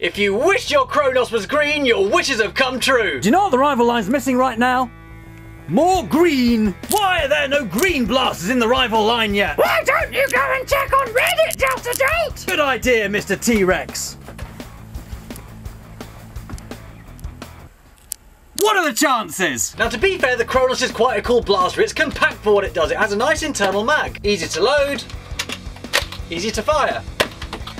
If you wished your Kronos was green, your wishes have come true. Do you know what the rival line's missing right now? More green! Why are there no green blasters in the rival line yet? Why don't you go and check on Reddit, Justajolt? Good idea, Mr. T-Rex. What are the chances? Now, to be fair, the Kronos is quite a cool blaster. It's compact for what it does. It has a nice internal mag. Easy to load, easy to fire.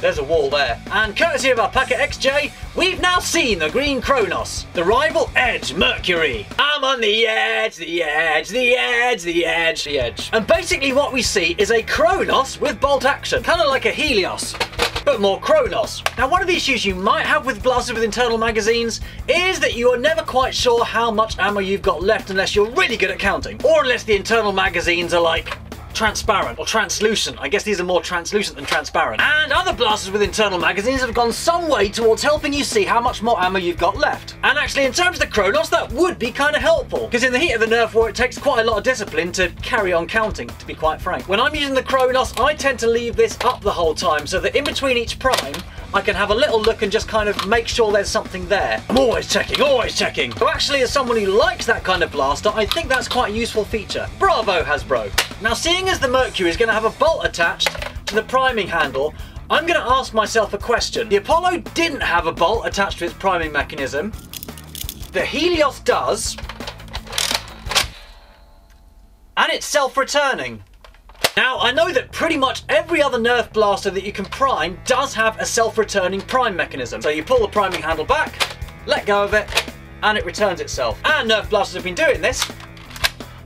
There's a wall there. And courtesy of our Packet XJ, we've now seen the green Kronos, the Rival Mercury. I'm on the edge, the edge, the edge, the edge, the edge. And basically what we see is a Kronos with bolt action, kind of like a Helios, but more Kronos. Now, one of the issues you might have with blasters with internal magazines is that you are never quite sure how much ammo you've got left unless you're really good at counting, or unless the internal magazines are like transparent or translucent. I guess these are more translucent than transparent. And other blasters with internal magazines have gone some way towards helping you see how much more ammo you've got left. And actually, in terms of the Kronos, that would be kind of helpful, because in the heat of the Nerf war, it takes quite a lot of discipline to carry on counting, to be quite frank. When I'm using the Kronos, I tend to leave this up the whole time so that in between each prime, I can have a little look and just kind of make sure there's something there. I'm always checking, always checking. So actually, as someone who likes that kind of blaster, I think that's quite a useful feature. Bravo, Hasbro. Now, seeing as the Mercury is going to have a bolt attached to the priming handle, I'm going to ask myself a question. The Apollo didn't have a bolt attached to its priming mechanism. The Helios does. And it's self-returning. Now, I know that pretty much every other Nerf blaster that you can prime does have a self-returning prime mechanism. So you pull the priming handle back, let go of it, and it returns itself. And Nerf blasters have been doing this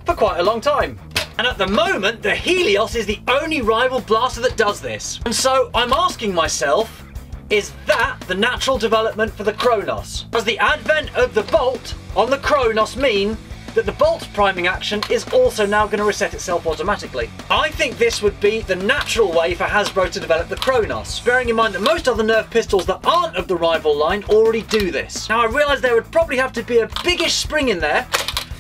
for quite a long time. And at the moment, the Helios is the only rival blaster that does this. And so I'm asking myself, is that the natural development for the Kronos? Does the advent of the bolt on the Kronos mean that the bolt priming action is also now going to reset itself automatically? I think this would be the natural way for Hasbro to develop the Kronos, bearing in mind that most other Nerf pistols that aren't of the rival line already do this. Now, I realise there would probably have to be a biggish spring in there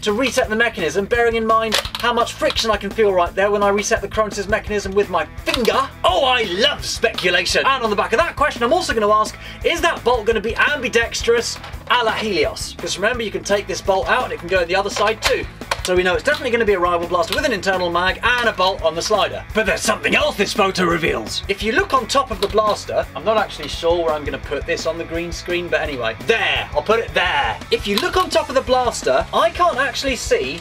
to reset the mechanism, bearing in mind how much friction I can feel right there when I reset the Kronos' mechanism with my finger. Oh, I love speculation! And on the back of that question, I'm also going to ask, is that bolt going to be ambidextrous a la Helios? Because remember, you can take this bolt out and it can go the other side too. So we know it's definitely going to be a rival blaster with an internal mag and a bolt on the slider. But there's something else this photo reveals. If you look on top of the blaster, I'm not actually sure where I'm going to put this on the green screen, but anyway, there, I'll put it there. If you look on top of the blaster, I can't actually see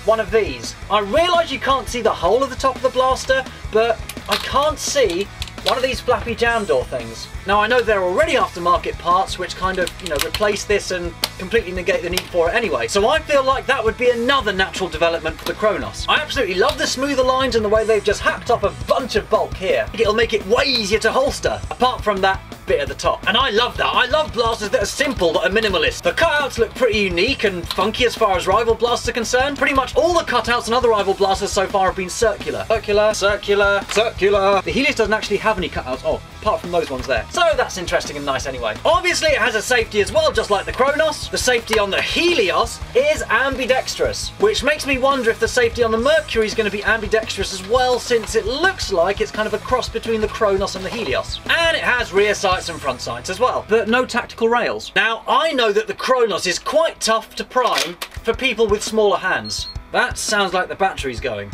one of these. I realise you can't see the whole of the top of the blaster, but I can't see one of these flappy jam door things. Now, I know there are already aftermarket parts which kind of, you know, replace this and completely negate the need for it anyway. So I feel like that would be another natural development for the Kronos. I absolutely love the smoother lines and the way they've just hacked off a bunch of bulk here. It'll make it way easier to holster, apart from that bit at the top. And I love that. I love blasters that are simple, that are minimalist. The cutouts look pretty unique and funky as far as rival blasters are concerned. Pretty much all the cutouts and other rival blasters so far have been circular. Circular, circular, circular. The Helios doesn't actually have any cutouts. Oh, apart from those ones there. So that's interesting and nice anyway. Obviously, it has a safety as well, just like the Kronos. The safety on the Helios is ambidextrous, which makes me wonder if the safety on the Mercury is going to be ambidextrous as well, since it looks like it's kind of a cross between the Kronos and the Helios. And it has rear sights and front sights as well, but no tactical rails. Now, I know that the Kronos is quite tough to prime for people with smaller hands. That sounds like the battery's going.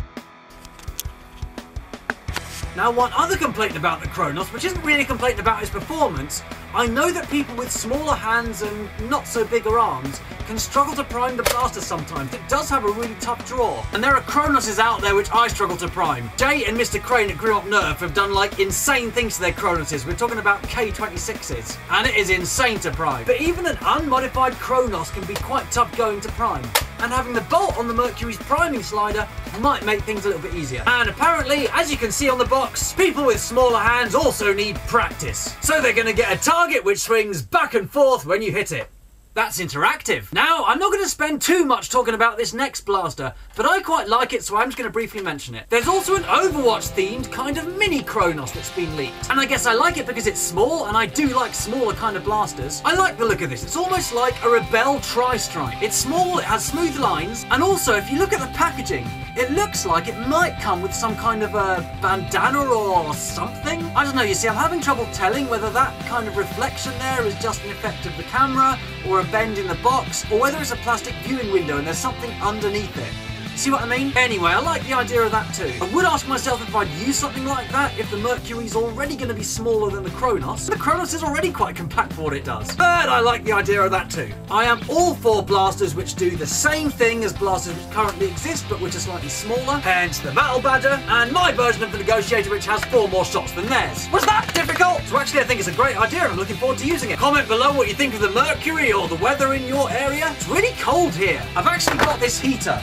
Now, one other complaint about the Kronos, which isn't really a complaint about its performance, I know that people with smaller hands and not so bigger arms can struggle to prime the blaster sometimes. It does have a really tough draw. And there are Kronoses out there which I struggle to prime. Jay and Mr. Crane at Grim Up Nerf have done like insane things to their Kronoses. We're talking about K26s. And it is insane to prime. But even an unmodified Kronos can be quite tough going to prime. And having the bolt on the Mercury's priming slider might make things a little bit easier. And apparently, as you can see on the box, people with smaller hands also need practice. So they're going to get a target which swings back and forth when you hit it. That's interactive. Now, I'm not going to spend too much talking about this next blaster, but I quite like it, so I'm just going to briefly mention it. There's also an Overwatch-themed kind of mini Kronos that's been leaked. And I guess I like it because it's small, and I do like smaller kind of blasters. I like the look of this. It's almost like a Rebel Tri-Strike. It's small, it has smooth lines, and also, if you look at the packaging, it looks like it might come with some kind of a bandana or something. I don't know, you see, I'm having trouble telling whether that kind of reflection there is just an effect of the camera, or a bend in the box, or whether it's a plastic viewing window and there's something underneath it. See what I mean? Anyway, I like the idea of that too. I would ask myself if I'd use something like that if the Mercury's already going to be smaller than the Kronos. The Kronos is already quite compact for what it does. But I like the idea of that too. I am all for blasters which do the same thing as blasters which currently exist but which are slightly smaller, hence the Battle Badger, and my version of the Negotiator which has 4 more shots than theirs. Was that difficult? So actually I think it's a great idea and I'm looking forward to using it. Comment below what you think of the Mercury or the weather in your area. It's really cold here. I've actually got this heater.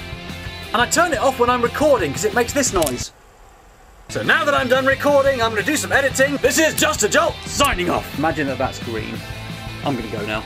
And I turn it off when I'm recording because it makes this noise. So now that I'm done recording, I'm going to do some editing. This is Justajolt signing off. Imagine that that's green. I'm going to go now.